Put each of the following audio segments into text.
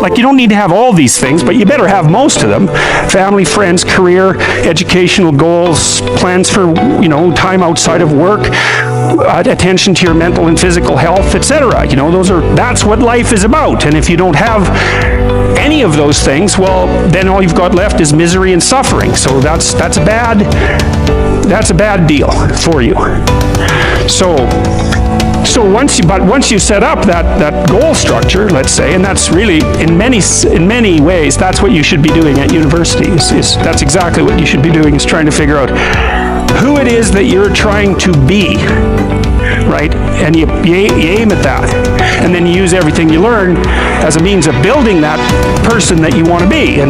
Like, you don't need to have all these things, but you better have most of them. Family, friends, career, educational goals, plans for, you know, time outside of work, attention to your mental and physical health, etc. You know, that's what life is about. And if you don't have any of those things, well, then all you've got left is misery and suffering. So that's a bad deal for you. So once you set up that goal structure, let's say, and that's really in many ways that's what you should be doing at university. That's exactly what you should be doing, is trying to figure out who it is that you're trying to be, right? And you aim at that, and then you use everything you learn as a means of building that person that you want to be.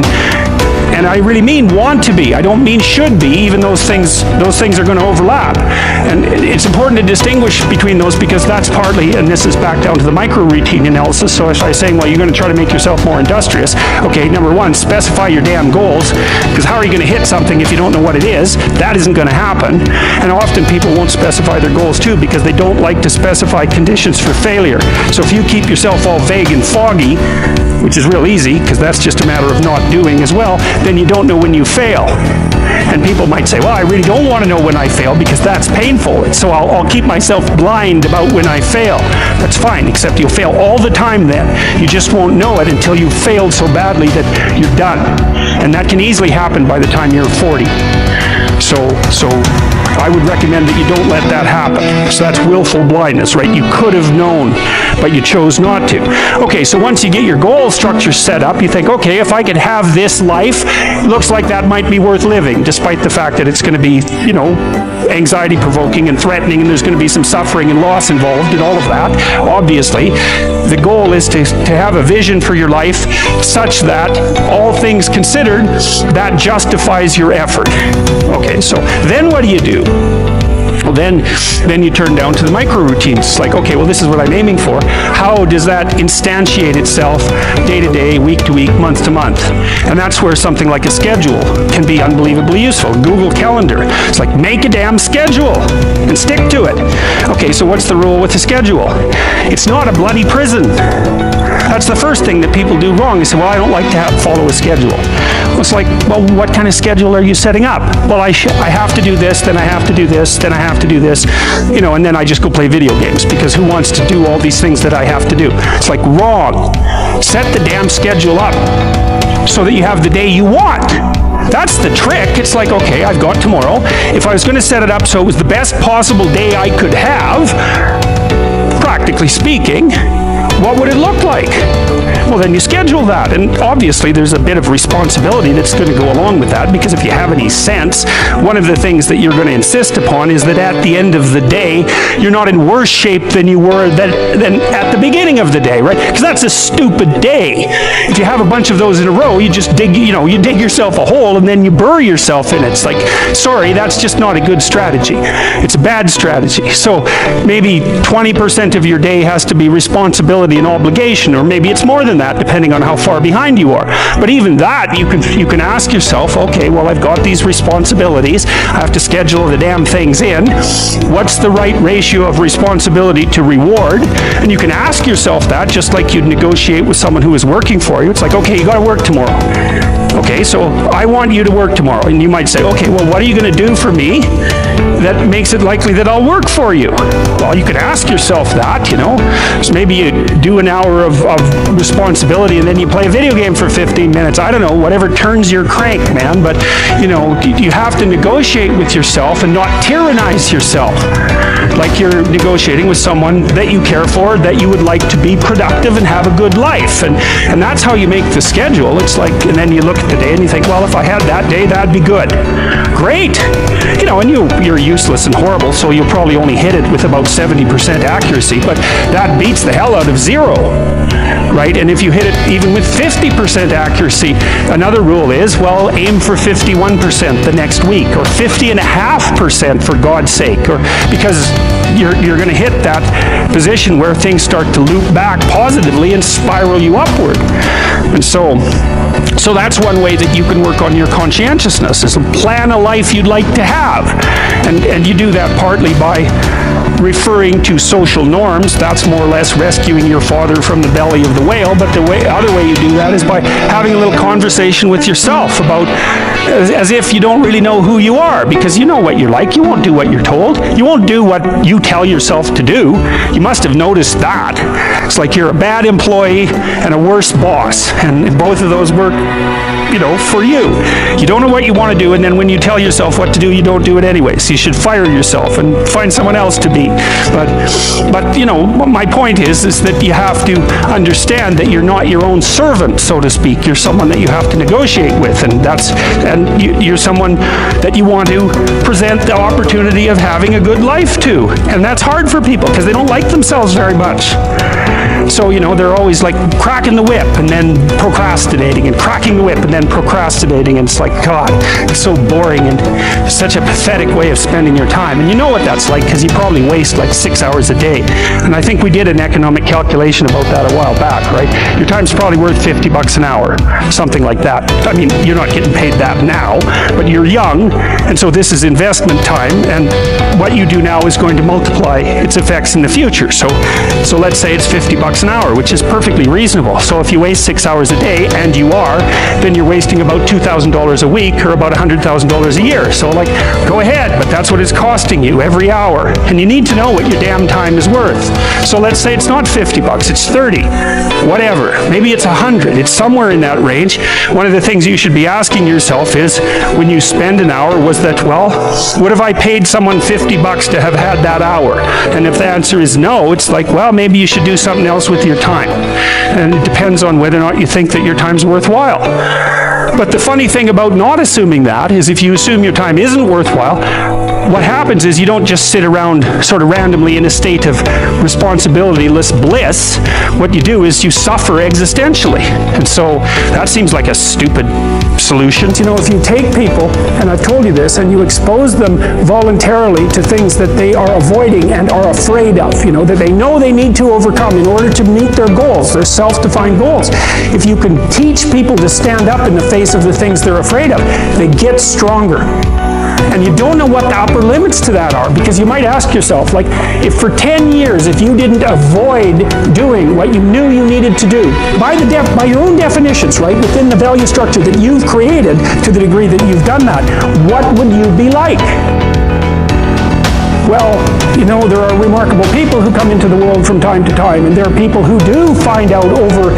And I really mean want to be. I don't mean should be, even those things are going to overlap. And it's important to distinguish between those, because that's partly, and this is back down to the micro-routine analysis. So if I'm saying, well, you're going to try to make yourself more industrious, okay, number one, specify your damn goals, because how are you going to hit something if you don't know what it is? That isn't going to happen. And often people won't specify their goals too, because they don't like to specify conditions for failure. So if you keep yourself all vague and foggy, which is real easy, because that's just a matter of not doing as well, then you don't know when you fail. And people might say, well, I really don't want to know when I fail, because that's painful. So I'll keep myself blind about when I fail. That's fine, except you'll fail all the time then. You just won't know it until you've failed so badly that you're done. And that can easily happen by the time you're 40. So I would recommend that you don't let that happen. So that's willful blindness, right? You could have known, but you chose not to. Okay, so once you get your goal structure set up, you think, okay, if I could have this life, it looks like that might be worth living, despite the fact that it's going to be, you know, anxiety-provoking and threatening, and there's going to be some suffering and loss involved and all of that. Obviously, the goal is to have a vision for your life such that, all things considered, that justifies your effort. Okay, so then what do you do? Well, then you turn down to the micro-routines. It's like, okay, well, this is what I'm aiming for. How does that instantiate itself day to day, week to week, month to month? And that's where something like a schedule can be unbelievably useful. Google Calendar. It's like, make a damn schedule and stick to it. Okay, so what's the rule with a schedule? It's not a bloody prison. That's the first thing that people do wrong. They say, well, I don't like to follow a schedule. Well, it's like, well, what kind of schedule are you setting up? Well, I have to do this, then I have to do this, then I have to do this, you know, and then I just go play video games, because who wants to do all these things that I have to do? It's like, wrong. Set the damn schedule up so that you have the day you want. That's the trick. It's like, okay, I've got tomorrow. If I was going to set it up so it was the best possible day I could have, practically speaking, what would it look like? Well, then you schedule that. And obviously, there's a bit of responsibility that's going to go along with that, because if you have any sense, one of the things that you're going to insist upon is that at the end of the day, you're not in worse shape than you were than at the beginning of the day, right? Because that's a stupid day. If you have a bunch of those in a row, you just dig yourself a hole and then you bury yourself in it. It's like, sorry, that's just not a good strategy. It's a bad strategy. So maybe 20% of your day has to be responsibility and obligation, or maybe it's more than that, depending on how far behind you are. But even that, you can ask yourself, okay, well, I've got these responsibilities. I have to schedule the damn things in. What's the right ratio of responsibility to reward? And you can ask yourself that, just like you'd negotiate with someone who is working for you. It's like, okay, you got to work tomorrow. Okay, so I want you to work tomorrow. And you might say, okay, well, what are you going to do for me that makes it likely that I'll work for you? Well, you could ask yourself that, you know. So maybe you do an hour of responsibility and then you play a video game for 15 minutes. I don't know, whatever turns your crank, man. But, you know, you have to negotiate with yourself and not tyrannize yourself. Like you're negotiating with someone that you care for, that you would like to be productive and have a good life. And that's how you make the schedule. It's like, and then you look at the day and you think, well, if I had that day, that'd be good. Great. You know, and you're useless and horrible, so you'll probably only hit it with about 70% accuracy, but that beats the hell out of 0. Right? And if you hit it even with 50% accuracy, another rule is, well, aim for 51% the next week, or 50.5% for God's sake, or because you're going to hit that position where things start to loop back positively and spiral you upward. And so that's one way that you can work on your conscientiousness, is to plan a life you'd like to have. And you do that partly by referring to social norms. That's more or less rescuing your father from the belly of the whale, but the other way you do that is by having a little conversation with yourself about, as if you don't really know who you are, because you know what you're like. You won't do what you're told. You won't do what you tell yourself to do. You must have noticed that. It's like you're a bad employee and a worse boss, and both of those work, for you. You don't know what you want to do, and then when you tell yourself what to do, you don't do it anyway. So you should fire yourself and find someone else to be. But my point is that you have to understand that you're not your own servant, so to speak. You're someone that you have to negotiate with, and you're someone that you want to present the opportunity of having a good life to. And that's hard for people because they don't like themselves very much. So, they're always like cracking the whip and then procrastinating, and cracking the whip and then procrastinating, and it's like, God, it's so boring and such a pathetic way of spending your time. And you know what that's like, because you probably waste like 6 hours a day. And I think we did an economic calculation about that a while back, right? Your time's probably worth $50 an hour, something like that. I mean, you're not getting paid that now, but you're young, and so this is investment time, and what you do now is going to multiply its effects in the future. So let's say it's $50 an hour, which is perfectly reasonable. So if you waste 6 hours a day, and you are, then you're wasting about $2,000 a week, or about $100,000 a year. So go ahead, but that's what it's costing you every hour. And you need to know what your damn time is worth. So let's say it's not $50, it's 30, whatever. Maybe it's 100, it's somewhere in that range. One of the things you should be asking yourself is, when you spend an hour, was that, what if I paid someone $50 to have had that hour? And if the answer is no, it's like, well, maybe you should do something else with your time. And it depends on whether or not you think that your time's worthwhile. But the funny thing about not assuming that is, if you assume your time isn't worthwhile, what happens is you don't just sit around sort of randomly in a state of responsibility-less bliss. What you do is you suffer existentially. And so that seems like a stupid solution. If you take people, and I've told you this, and you expose them voluntarily to things that they are avoiding and are afraid of, that they know they need to overcome in order to meet their goals, their self-defined goals. If you can teach people to stand up in the face of the things they're afraid of, they get stronger. And you don't know what the upper limits to that are, because you might ask yourself, if for 10 years, if you didn't avoid doing what you knew you needed to do, by your own definitions, right, within the value structure that you've created, to the degree that you've done that, what would you be like? Well, there are remarkable people who come into the world from time to time, and there are people who do find out over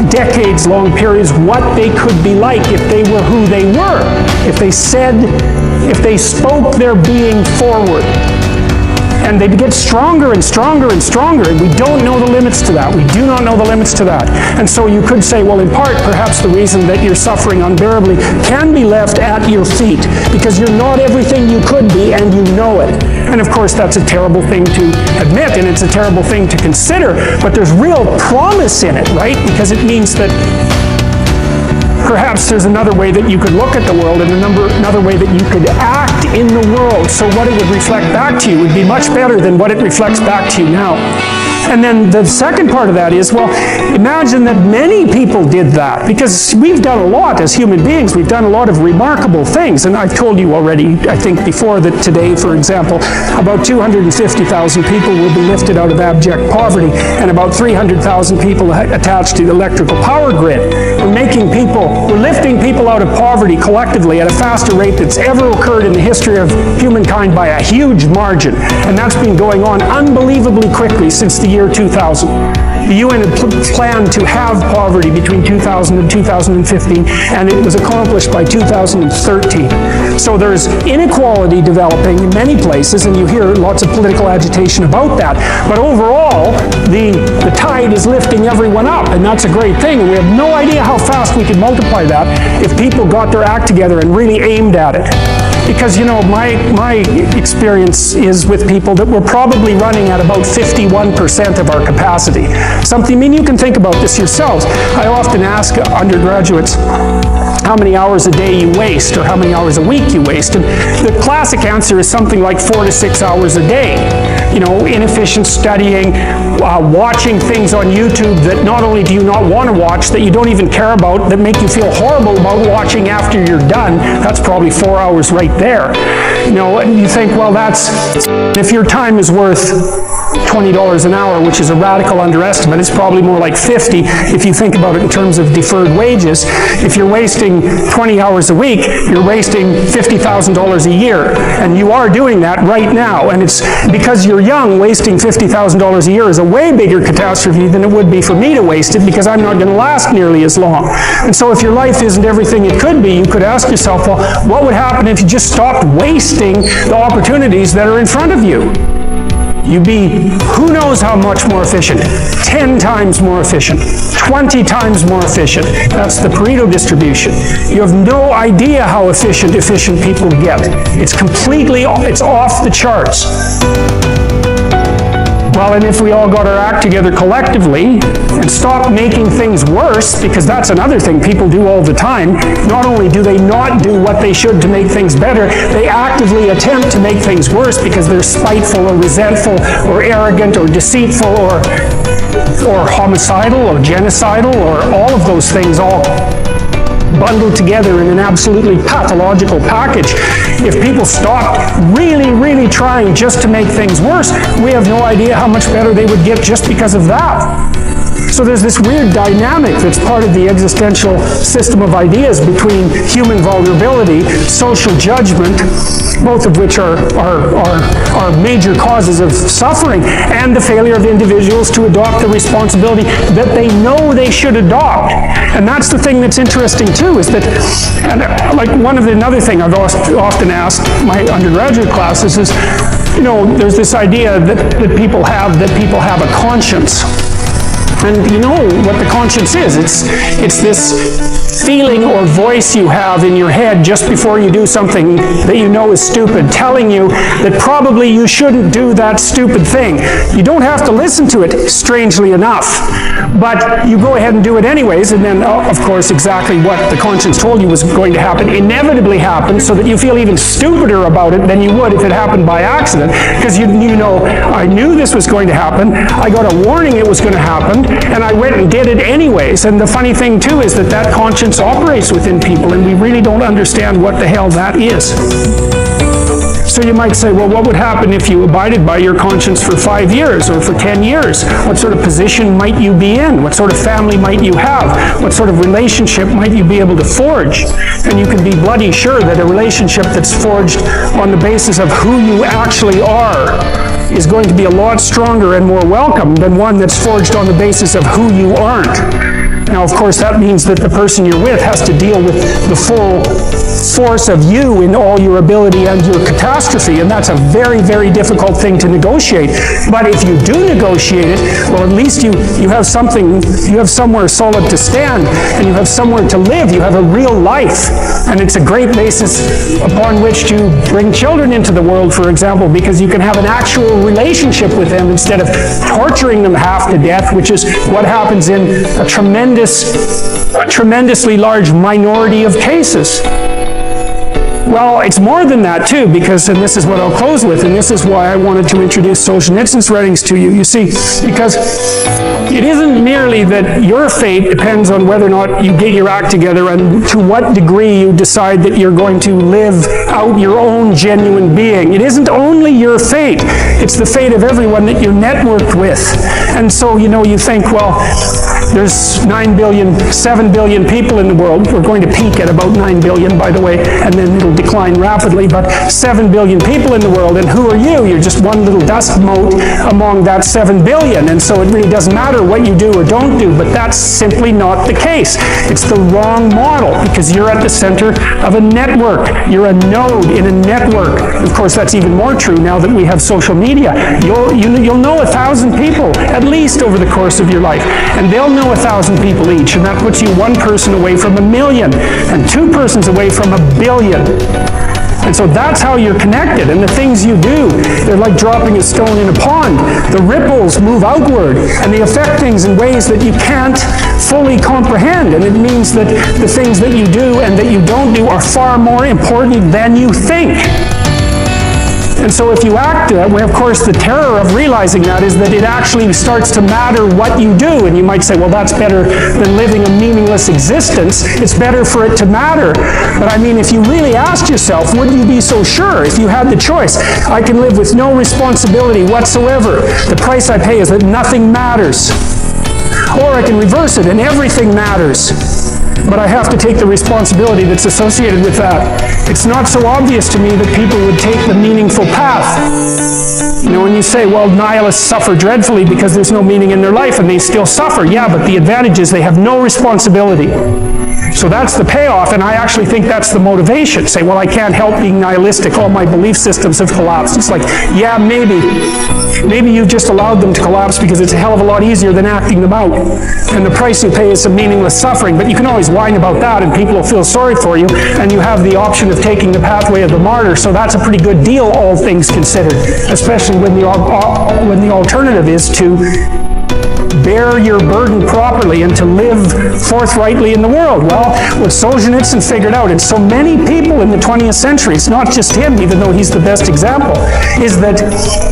decades-long periods what they could be like if they were who they were, if they spoke their being forward. And they get stronger and stronger and stronger, and we don't know the limits to that. We do not know the limits to that. And so you could say, well, in part, perhaps the reason that you're suffering unbearably can be left at your feet, because you're not everything you could be, and you know it. And of course, that's a terrible thing to admit, and it's a terrible thing to consider, but there's real promise in it, right? Because it means that perhaps there's another way that you could look at the world, and another way that you could act in the world, so what it would reflect back to you would be much better than what it reflects back to you now. And then the second part of that is, well, imagine that many people did that, because we've done a lot as human beings. We've done a lot of remarkable things, and I've told you already, I think before, that today, for example, about 250,000 people will be lifted out of abject poverty, and about 300,000 people attached to the electrical power grid. We're lifting people out of poverty collectively at a faster rate that's ever occurred in the history of humankind by a huge margin, and that's been going on unbelievably quickly since the year 2000. The UN had planned to have poverty between 2000 and 2015, and it was accomplished by 2013. So there's inequality developing in many places, and you hear lots of political agitation about that. But overall, the tide is lifting everyone up, and that's a great thing. And we have no idea how fast we could multiply that if people got their act together and really aimed at it. Because, my experience is with people that we're probably running at about 51% of our capacity. You can think about this yourselves. I often ask undergraduates how many hours a day you waste, or how many hours a week you waste, and the classic answer is something like 4 to 6 hours a day. Inefficient studying, watching things on YouTube that not only do you not want to watch, that you don't even care about, that make you feel horrible about watching after you're done. That's probably 4 hours right there. And you think, well, if your time is worth $20 an hour, which is a radical underestimate, it's probably more like 50 if you think about it in terms of deferred wages. If you're wasting 20 hours a week, you're wasting $50,000 a year. And you are doing that right now. And it's because you're young, wasting $50,000 a year is a way bigger catastrophe than it would be for me to waste it, because I'm not going to last nearly as long. And so if your life isn't everything it could be, you could ask yourself, well, what would happen if you just stopped wasting the opportunities that are in front of you? You'd be who knows how much more efficient. 10 times more efficient. 20 times more efficient. That's the Pareto distribution. You have no idea how efficient people get. It's off the charts. Well, and if we all got our act together collectively and stopped making things worse, because that's another thing people do all the time, not only do they not do what they should to make things better, they actively attempt to make things worse because they're spiteful or resentful or arrogant or deceitful or homicidal or genocidal or all of those things all bundled together in an absolutely pathological package. If people stopped really, really trying just to make things worse, we have no idea how much better they would get just because of that. So there's this weird dynamic that's part of the existential system of ideas between human vulnerability, social judgment, both of which are major causes of suffering, and the failure of individuals to adopt the responsibility that they know they should adopt. And that's the thing that's interesting too, is that, and like another thing I've often asked my undergraduate classes is, there's this idea that people have a conscience. And you know what the conscience is. It's this feeling or voice you have in your head just before you do something that you know is stupid, telling you that probably you shouldn't do that stupid thing. You don't have to listen to it, strangely enough. But you go ahead and do it anyways, and then, of course, exactly what the conscience told you was going to happen inevitably happens, so that you feel even stupider about it than you would if it happened by accident, because you know, I knew this was going to happen, I got a warning it was going to happen, and I went and did it anyways. And the funny thing too is that conscience operates within people, and we really don't understand what the hell that is. So you might say, well, what would happen if you abided by your conscience for 5 years or for 10 years? What sort of position might you be in? What sort of family might you have? What sort of relationship might you be able to forge? And you can be bloody sure that a relationship that's forged on the basis of who you actually are is going to be a lot stronger and more welcome than one that's forged on the basis of who you aren't. Now, of course, that means that the person you're with has to deal with the full force of you in all your ability and your catastrophe, and that's a very, very difficult thing to negotiate. But if you do negotiate it, well, at least you have something, you have somewhere solid to stand, and you have somewhere to live. You have a real life, and it's a great basis upon which to bring children into the world, for example, because you can have an actual relationship with them instead of torturing them half to death, which is what happens in a tremendously large minority of cases. Well, it's more than that too, because, and this is what I'll close with, and this is why I wanted to introduce Solzhenitsyn's writings to you. You see, because it isn't merely that your fate depends on whether or not you get your act together and to what degree you decide that you're going to live out your own genuine being. It isn't only your fate, it's the fate of everyone that you're networked with. And so, you think, well, there's 7 billion people in the world. We're going to peak at about 9 billion, by the way, and then it'll decline rapidly, but 7 billion people in the world, and who are you? You're just one little dust mote among that 7 billion, and so it really doesn't matter what you do or don't do, but that's simply not the case. It's the wrong model, because you're at the center of a network. You're a node in a network. Of course, that's even more true now that we have social media. You'll know 1,000 people, at least over the course of your life, and they'll know 1,000 people each, and that puts you one person away from 1 million, and 2 persons away from 1 billion. And so that's how you're connected, and the things you do, they're like dropping a stone in a pond. The ripples move outward, and they affect things in ways that you can't fully comprehend, and it means that the things that you do and that you don't do are far more important than you think. And so if you act that way, of course, the terror of realizing that is that it actually starts to matter what you do. And you might say, well, that's better than living a meaningless existence. It's better for it to matter. But I mean, if you really asked yourself, would you be so sure if you had the choice? I can live with no responsibility whatsoever. The price I pay is that nothing matters. Or I can reverse it and everything matters. But I have to take the responsibility that's associated with that. It's not so obvious to me that people would take the meaningful path. You know, when you say, well, nihilists suffer dreadfully because there's no meaning in their life, and they still suffer. Yeah, but the advantage is they have no responsibility. So that's the payoff, and I actually think that's the motivation. Say, well, I can't help being nihilistic. All my belief systems have collapsed. It's like, yeah, maybe. Maybe you've just allowed them to collapse because it's a hell of a lot easier than acting them out. And the price you pay is some meaningless suffering, but you can always whine about that, and people will feel sorry for you, and you have the option of taking the pathway of the martyr, so that's a pretty good deal, all things considered, especially when the alternative is to bear your burden properly and to live forthrightly in the world. Well, what Solzhenitsyn figured out, and so many people in the 20th century, it's not just him, even though he's the best example, is that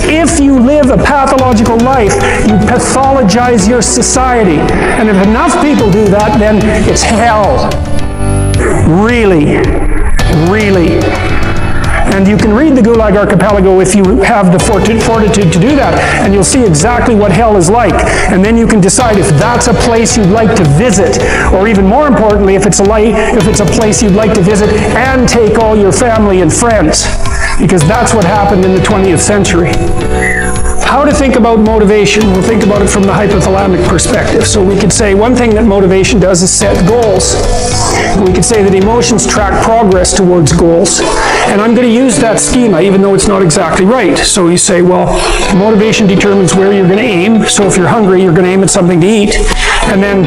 if you live a pathological life, you pathologize your society. And if enough people do that, then it's hell. Really, really. And you can read the Gulag Archipelago if you have the fortitude to do that, and you'll see exactly what hell is like. And then you can decide if that's a place you'd like to visit, or even more importantly, if it's a place you'd like to visit and take all your family and friends, because that's what happened in the 20th century. How to think about motivation? We'll think about it from the hypothalamic perspective. So we could say one thing that motivation does is set goals. We could say that emotions track progress towards goals. And I'm going to use that schema, even though it's not exactly right. So you say, well, motivation determines where you're going to aim. So if you're hungry, you're going to aim at something to eat. And then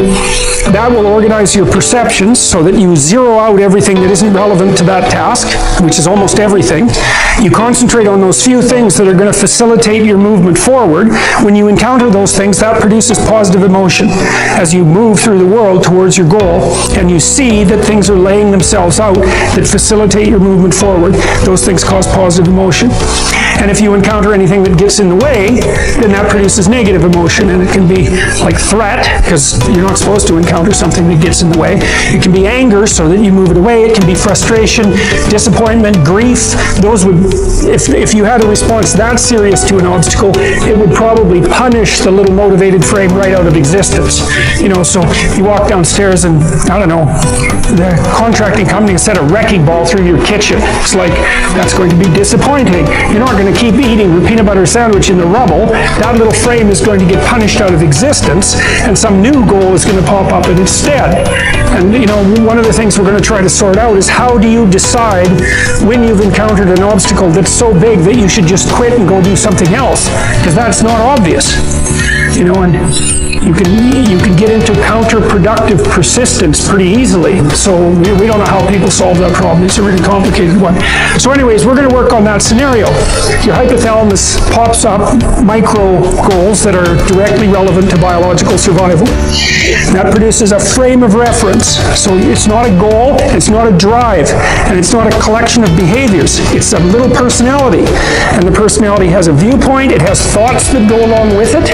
that will organize your perceptions so that you zero out everything that isn't relevant to that task, which is almost everything. You concentrate on those few things that are going to facilitate your movement forward. When you encounter those things, that produces positive emotion as you move through the world towards your goal, and you see that things are laying themselves out that facilitate your movement forward. Those things cause positive emotion. And if you encounter anything that gets in the way, then that produces negative emotion, and it can be like threat, because you're not supposed to encounter something that gets in the way. It can be anger, so that you move it away. It can be frustration, disappointment, grief. Those would, if you had a response that serious to an obstacle, it would probably punish the little motivated frame right out of existence. You know, so you walk downstairs and, I don't know, the contracting company has set a wrecking ball through your kitchen. It's like, that's going to be disappointing. You're not going to keep eating the peanut butter sandwich in the rubble. That little frame is going to get punished out of existence, and some new goal is going to pop up instead. And, you know, one of the things we're going to try to sort out is how do you decide when you've encountered an obstacle that's so big that you should just quit and go do something else, because that's not obvious. You know, and you can get into counterproductive persistence pretty easily. So we don't know how people solve that problem. It's a really complicated one. So anyways, we're going to work on that scenario. Your hypothalamus pops up micro goals that are directly relevant to biological survival. That produces a frame of reference. So it's not a goal, it's not a drive, and it's not a collection of behaviors. It's a little personality. And the personality has a viewpoint, it has thoughts that go along with it,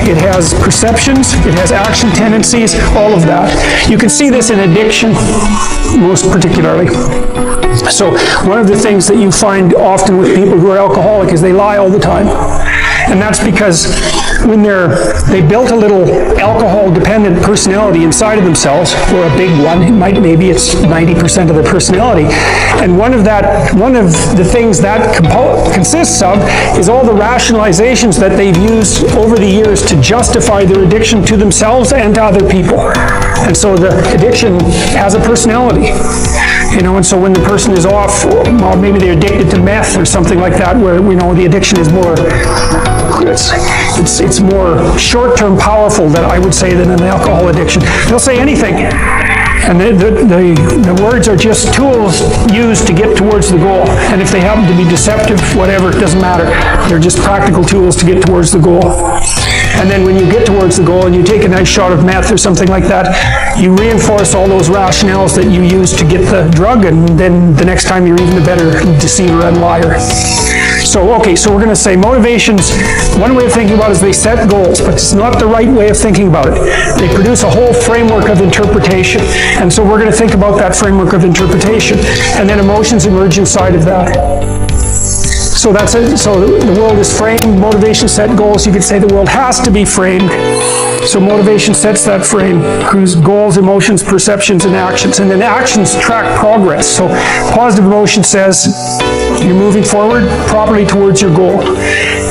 it has perceptions, it has action tendencies, all of that. You can see this in addiction, most particularly. So one of the things that you find often with people who are alcoholic is they lie all the time. And that's because when they built a little alcohol-dependent personality inside of themselves, or a big one, maybe it's 90% of their personality, and one of the things that consists of is all the rationalizations that they've used over the years to justify their addiction to themselves and to other people. And so the addiction has a personality. You know, and so when the person is off, well, maybe they're addicted to meth or something like that, where, you know, the addiction is more, it's more short-term powerful, than I would say, than an alcohol addiction. They'll say anything. And the words are just tools used to get towards the goal. And if they happen to be deceptive, whatever, it doesn't matter. They're just practical tools to get towards the goal. And then when you get towards the goal and you take a nice shot of meth or something like that, you reinforce all those rationales that you used to get the drug, and then the next time you're even a better deceiver and liar. So, okay, so we're going to say motivations, one way of thinking about it is they set goals, but it's not the right way of thinking about it. They produce a whole framework of interpretation, and so we're going to think about that framework of interpretation, and then emotions emerge inside of that. So that's it. So the world is framed, motivation set goals. You could say the world has to be framed. So motivation sets that frame, includes goals, emotions, perceptions, and actions. And then actions track progress. So positive emotion says you're moving forward properly towards your goal.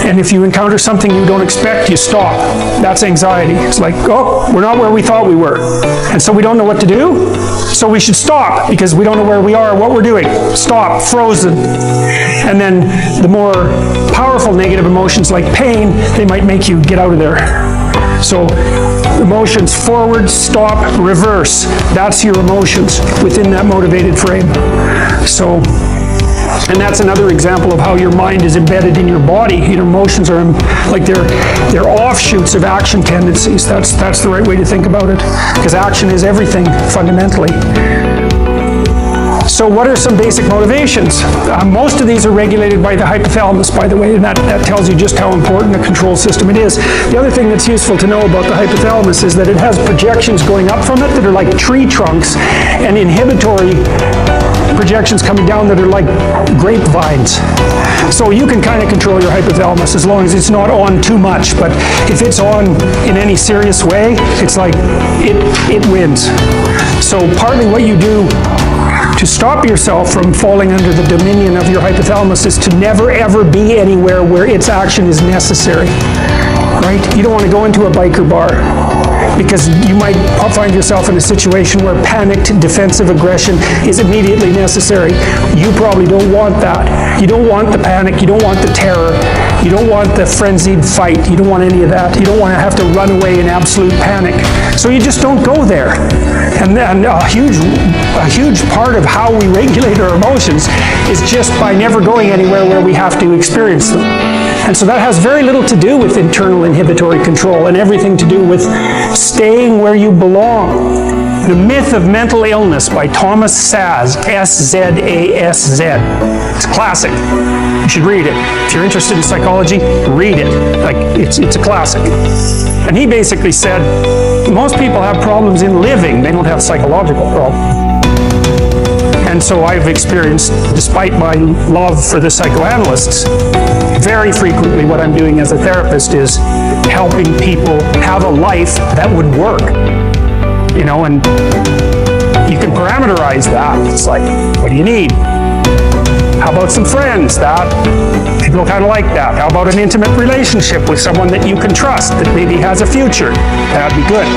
And if you encounter something you don't expect, you stop. That's anxiety. It's like, oh, we're not where we thought we were. And so we don't know what to do. So we should stop because we don't know where we are or what we're doing. Stop, frozen. And then the more powerful negative emotions like pain, they might make you get out of there. So emotions forward, stop, reverse. That's your emotions within that motivated frame. So, and that's another example of how your mind is embedded in your body. Your emotions are like they're offshoots of action tendencies. That's the right way to think about it, because action is everything fundamentally. So what are some basic motivations? Most of these are regulated by the hypothalamus, by the way, and that tells you just how important a control system it is. The other thing that's useful to know about the hypothalamus is that it has projections going up from it that are like tree trunks, and inhibitory projections coming down that are like grapevines. So you can kind of control your hypothalamus as long as it's not on too much, but if it's on in any serious way, it's like it wins. So partly what you do to stop yourself from falling under the dominion of your hypothalamus is to never ever be anywhere where its action is necessary, right? You don't want to go into a biker bar because you might find yourself in a situation where panicked defensive aggression is immediately necessary. You probably don't want that. You don't want the panic, you don't want the terror, you don't want the frenzied fight, you don't want any of that. You don't want to have to run away in absolute panic. So you just don't go there. And a huge part of how we regulate our emotions is just by never going anywhere where we have to experience them. And so that has very little to do with internal inhibitory control and everything to do with staying where you belong. The Myth of Mental Illness by Thomas Szasz, S-Z-A-S-Z. It's classic. You should read it. If you're interested in psychology, read it. Like, it's a classic. And he basically said, most people have problems in living, they don't have psychological problems. And so I've experienced, despite my love for the psychoanalysts, very frequently what I'm doing as a therapist is helping people have a life that would work. You know, and you can parameterize that. It's like, what do you need? How about some friends? That people kind of like that. How about an intimate relationship with someone that you can trust that maybe has a future? That'd be good.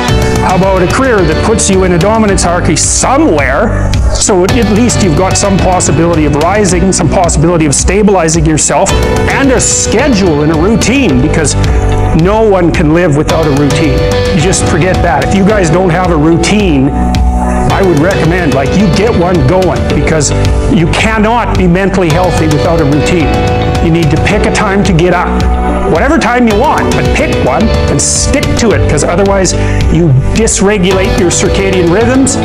How about a career that puts you in a dominance hierarchy somewhere, so at least you've got some possibility of rising, some possibility of stabilizing yourself, and a schedule and a routine, because no one can live without a routine. You just forget that. If you guys don't have a routine, I would recommend, like, you get one going, because you cannot be mentally healthy without a routine. You need to pick a time to get up. Whatever time you want, but pick one and stick to it, because otherwise you dysregulate your circadian rhythms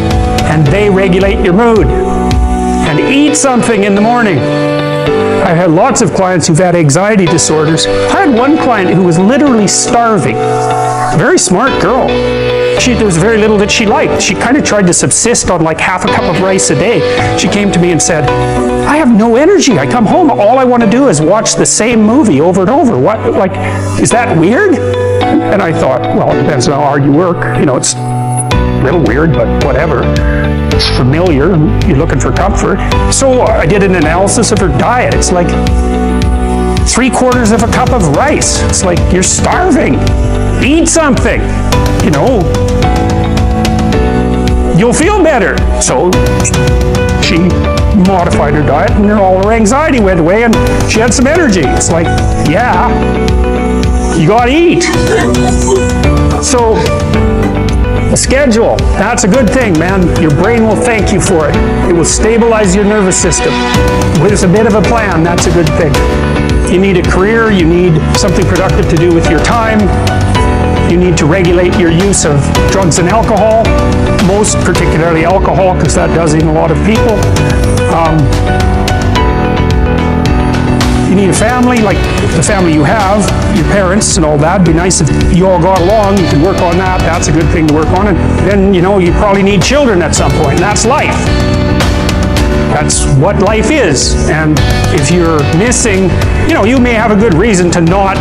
and they regulate your mood. And eat something in the morning. I've had lots of clients who've had anxiety disorders. I had one client who was literally starving. Very smart girl. There was very little that she liked. She kind of tried to subsist on like half a cup of rice a day. She came to me and said, I have no energy. I come home, all I want to do is watch the same movie over and over. What, like, is that weird? And I thought, well, it depends on how hard you work. You know, it's a little weird, but whatever. It's familiar, and you're looking for comfort. So I did an analysis of her diet. It's like 3/4 of a cup of rice. It's like, you're starving. Eat something. You know, you'll feel better. So she modified her diet, and all her anxiety went away, and she had some energy. It's like, yeah, you gotta eat. So a schedule, that's a good thing, man. Your brain will thank you for it. It will stabilize your nervous system. With a bit of a plan, that's a good thing. You need a career, you need something productive to do with your time. You need to regulate your use of drugs and alcohol, most particularly alcohol, because that does in a lot of people. You need a family, like the family you have, your parents and all that. It'd be nice if you all got along. You can work on that. That's a good thing to work on. And then, you know, you probably need children at some point, and that's life. That's what life is. And if you're missing, you know, you may have a good reason to not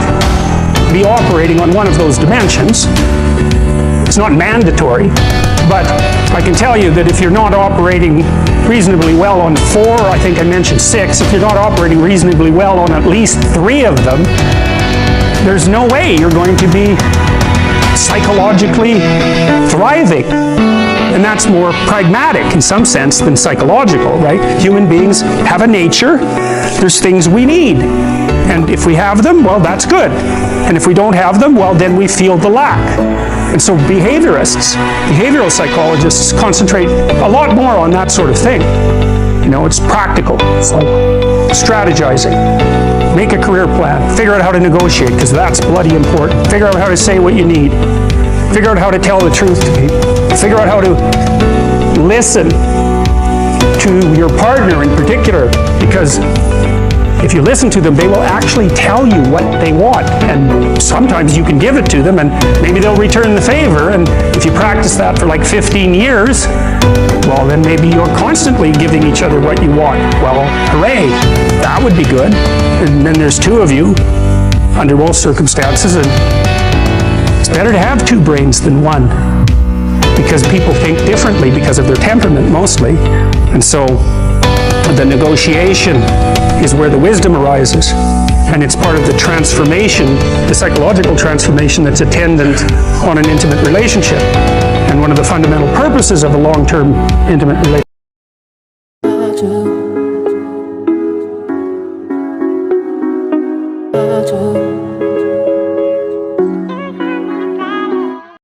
be operating on one of those dimensions. It's not mandatory, but I can tell you that if you're not operating reasonably well on 4, I think I mentioned 6, if you're not operating reasonably well on at least 3 of them, there's no way you're going to be psychologically thriving. And that's more pragmatic in some sense than psychological, right? Human beings have a nature. There's things we need. And if we have them, well, that's good. And if we don't have them, well, then we feel the lack. And so behaviorists, behavioral psychologists concentrate a lot more on that sort of thing. You know, it's practical. It's like strategizing. Make a career plan. Figure out how to negotiate, because that's bloody important. Figure out how to say what you need. Figure out how to tell the truth to people. Figure out how to listen to your partner in particular, because if you listen to them, they will actually tell you what they want. And sometimes you can give it to them, and maybe they'll return the favor. And if you practice that for like 15 years, well, then maybe you're constantly giving each other what you want. Well, hooray, that would be good. And then there's 2 of you under most circumstances, and it's better to have 2 brains than 1, because people think differently because of their temperament mostly. And so the negotiation is where the wisdom arises, and it's part of the transformation, the psychological transformation that's attendant on an intimate relationship. And one of the fundamental purposes of a long-term intimate relationship